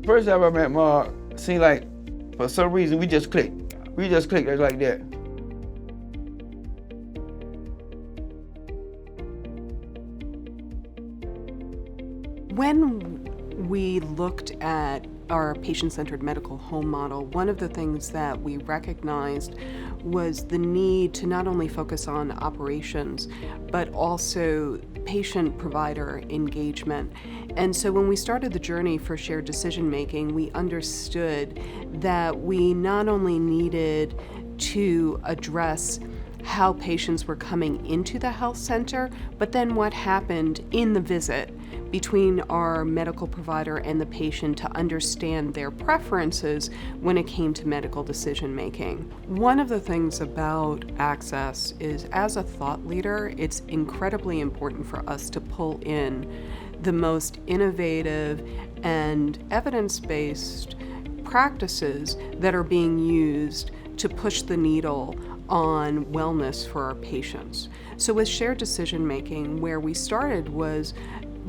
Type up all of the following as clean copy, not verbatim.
First time I met Mark, seemed like for some reason we just clicked. We just clicked like that. When we looked at our patient-centered medical home model, one of the things that we recognized was the need to not only focus on operations, but also patient-provider engagement. And so when we started the journey for shared decision-making, we understood that we not only needed to address how patients were coming into the health center, but then what happened in the visit between our medical provider and the patient to understand their preferences when it came to medical decision making. One of the things about Access is, as a thought leader, it's incredibly important for us to pull in the most innovative and evidence-based practices that are being used to push the needle on wellness for our patients. So with shared decision making, where we started was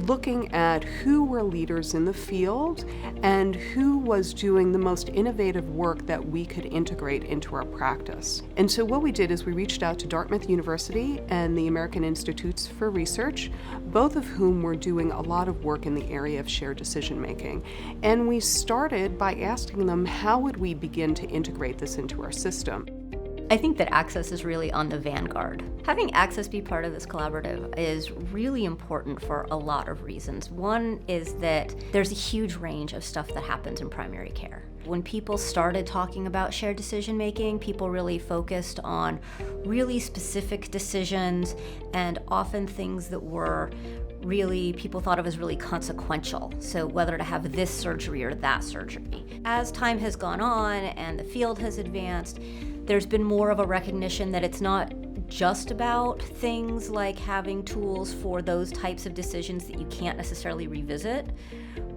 looking at who were leaders in the field and who was doing the most innovative work that we could integrate into our practice. And so what we did is we reached out to Dartmouth University and the American Institutes for Research, both of whom were doing a lot of work in the area of shared decision making. And we started by asking them, how would we begin to integrate this into our system? I think that Access is really on the vanguard. Having Access be part of this collaborative is really important for a lot of reasons. One is that there's a huge range of stuff that happens in primary care. When people started talking about shared decision making, people really focused on really specific decisions and often things that were people thought of as really consequential. So whether to have this surgery or that surgery. As time has gone on and the field has advanced, there's been more of a recognition that it's not just about things like having tools for those types of decisions that you can't necessarily revisit,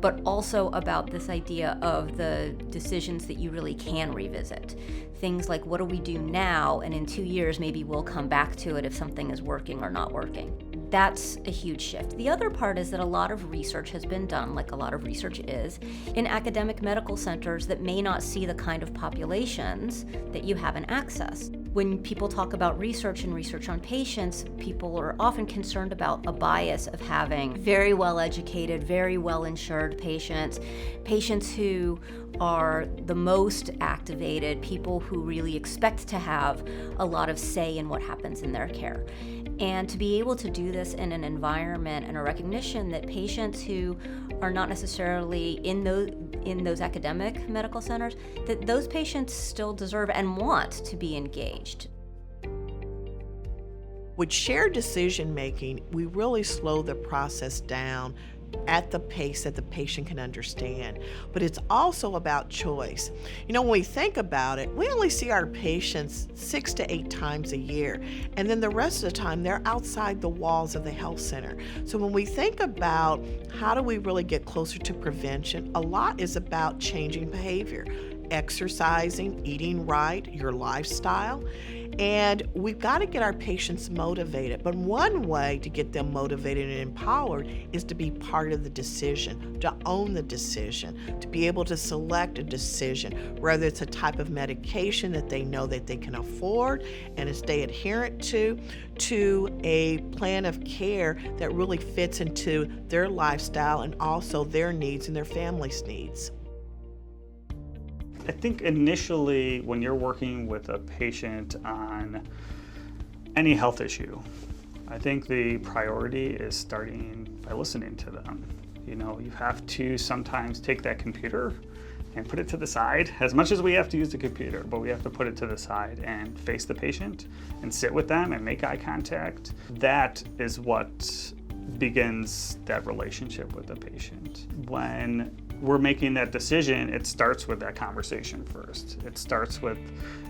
but also about this idea of the decisions that you really can revisit. Things like, what do we do now, and in 2 years maybe we'll come back to it if something is working or not working. That's a huge shift. The other part is that a lot of research has been done, like a lot of research is, in academic medical centers that may not see the kind of populations that you have in Access. When people talk about research and research on patients, people are often concerned about a bias of having very well-educated, very well-insured patients, patients who are the most activated, people who really expect to have a lot of say in what happens in their care. And to be able to do this in an environment and a recognition that patients who are not necessarily in those academic medical centers, that those patients still deserve and want to be engaged. With shared decision making, we really slow the process down at the pace that the patient can understand. But it's also about choice. You know, when we think about it, we only see our patients 6 to 8 times a year, and then the rest of the time they're outside the walls of the health center. So when we think about how do we really get closer to prevention, a lot is about changing behavior, exercising, eating right, your lifestyle. And we've got to get our patients motivated. But one way to get them motivated and empowered is to be part of the decision, to own the decision, to be able to select a decision, whether it's a type of medication that they know that they can afford and stay adherent to a plan of care that really fits into their lifestyle and also their needs and their family's needs. I think initially when you're working with a patient on any health issue, I think the priority is starting by listening to them. You know, you have to sometimes take that computer and put it to the side, as much as we have to use the computer, but we have to put it to the side and face the patient and sit with them and make eye contact. That is what begins that relationship with the patient. When we're making that decision, it starts with that conversation first. It starts with,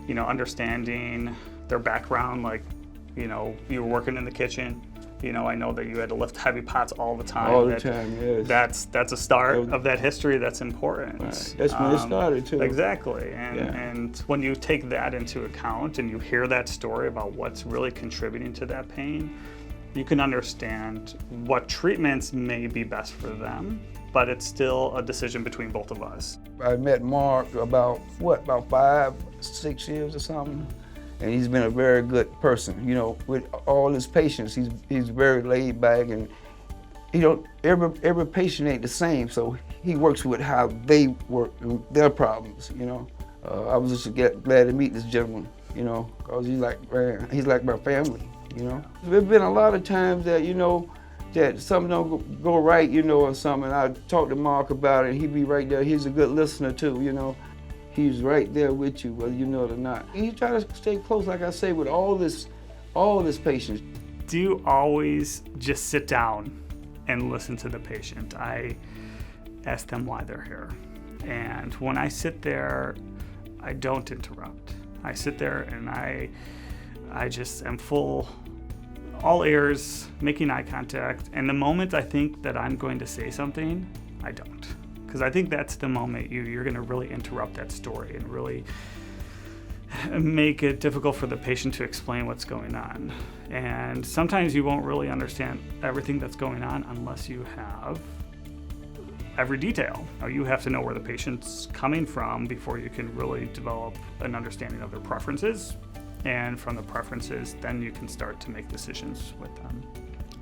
you know, understanding their background, like, you know, you were working in the kitchen. You know, I know that you had to lift heavy pots all the time. All the time, yes. That's a start of that history that's important. Right. That's when it started too. Exactly, and when you take that into account and you hear that story about what's really contributing to that pain, you can understand what treatments may be best for them, but it's still a decision between both of us. I met Mark about 5, 6 years or something, and he's been a very good person. You know, with all his patients, he's very laid back, and every patient ain't the same, so he works with how they work and their problems. You know, I was just glad to meet this gentleman. You know, cause he's like my family. You know, there's been a lot of times that that something don't go right, or something. I talk to Mark about it, and he be right there. He's a good listener too. You know, he's right there with you, whether you know it or not. He try to stay close, like I say, with all this patients. Do you always just sit down and listen to the patient? I ask them why they're here, and when I sit there, I don't interrupt. I sit there and I just am full, all ears, making eye contact, and the moment I think that I'm going to say something, I don't. Because I think that's the moment you're going to really interrupt that story and really make it difficult for the patient to explain what's going on. And sometimes you won't really understand everything that's going on unless you have every detail. You have to know where the patient's coming from before you can really develop an understanding of their preferences. And from the preferences, then you can start to make decisions with them.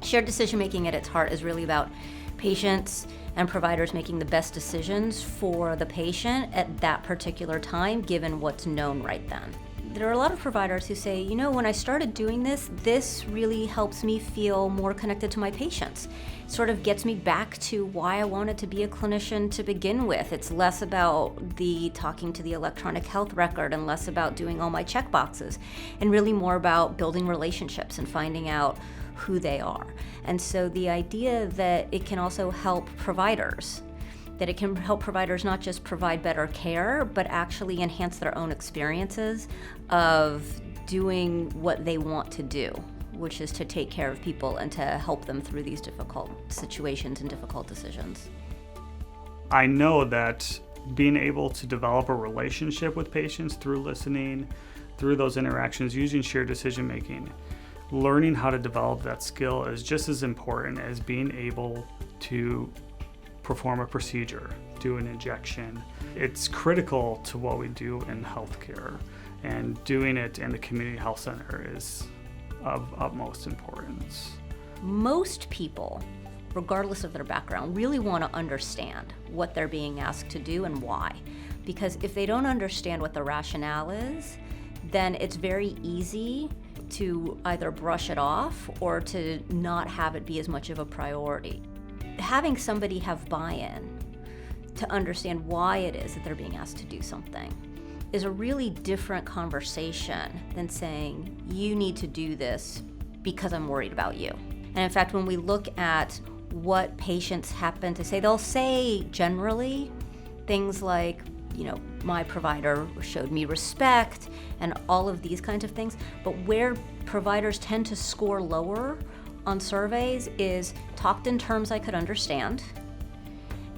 Shared decision making at its heart is really about patients and providers making the best decisions for the patient at that particular time, given what's known right then. There are a lot of providers who say, when I started doing this really helps me feel more connected to my patients. It sort of gets me back to why I wanted to be a clinician to begin with. It's less about the talking to the electronic health record and less about doing all my check boxes, and really more about building relationships and finding out who they are. And so the idea that it can also help providers, that it can help providers not just provide better care, but actually enhance their own experiences of doing what they want to do, which is to take care of people and to help them through these difficult situations and difficult decisions. I know that being able to develop a relationship with patients through listening, through those interactions, using shared decision making, learning how to develop that skill is just as important as being able to perform a procedure, do an injection. It's critical to what we do in healthcare, and doing it in the community health center is of utmost importance. Most people, regardless of their background, really want to understand what they're being asked to do and why. Because if they don't understand what the rationale is, then it's very easy to either brush it off or to not have it be as much of a priority. Having somebody have buy-in to understand why it is that they're being asked to do something is a really different conversation than saying, you need to do this because I'm worried about you. And in fact, when we look at what patients happen to say, they'll say generally things like, my provider showed me respect and all of these kinds of things. But where providers tend to score lower on surveys is talked in terms I could understand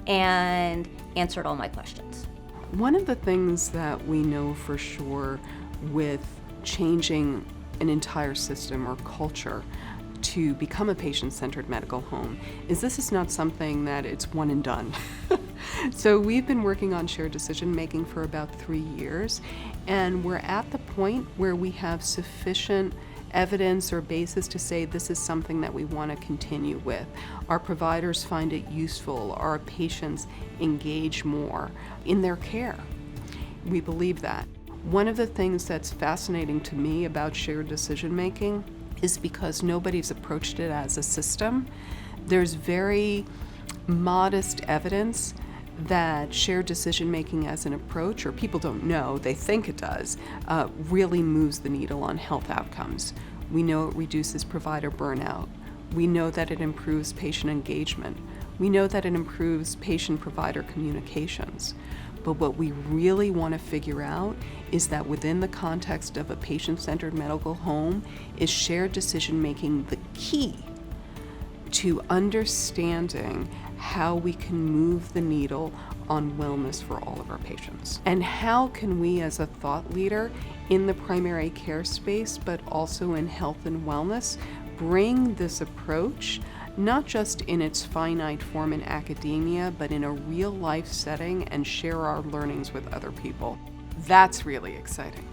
and answered all my questions. One of the things that we know for sure with changing an entire system or culture to become a patient-centered medical home is this is not something that it's one and done. So we've been working on shared decision making for about 3 years, and we're at the point where we have sufficient evidence or basis to say this is something that we want to continue with. Our providers find it useful, our patients engage more in their care. We believe that. One of the things that's fascinating to me about shared decision making is because nobody's approached it as a system. There's very modest evidence that shared decision making as an approach, or people don't know, they think it does, really moves the needle on health outcomes. We know it reduces provider burnout. We know that it improves patient engagement. We know that it improves patient-provider communications. But what we really want to figure out is that within the context of a patient-centered medical home, is shared decision making the key to understanding how we can move the needle on wellness for all of our patients. And how can we as a thought leader in the primary care space, but also in health and wellness, bring this approach not just in its finite form in academia, but in a real life setting and share our learnings with other people. That's really exciting.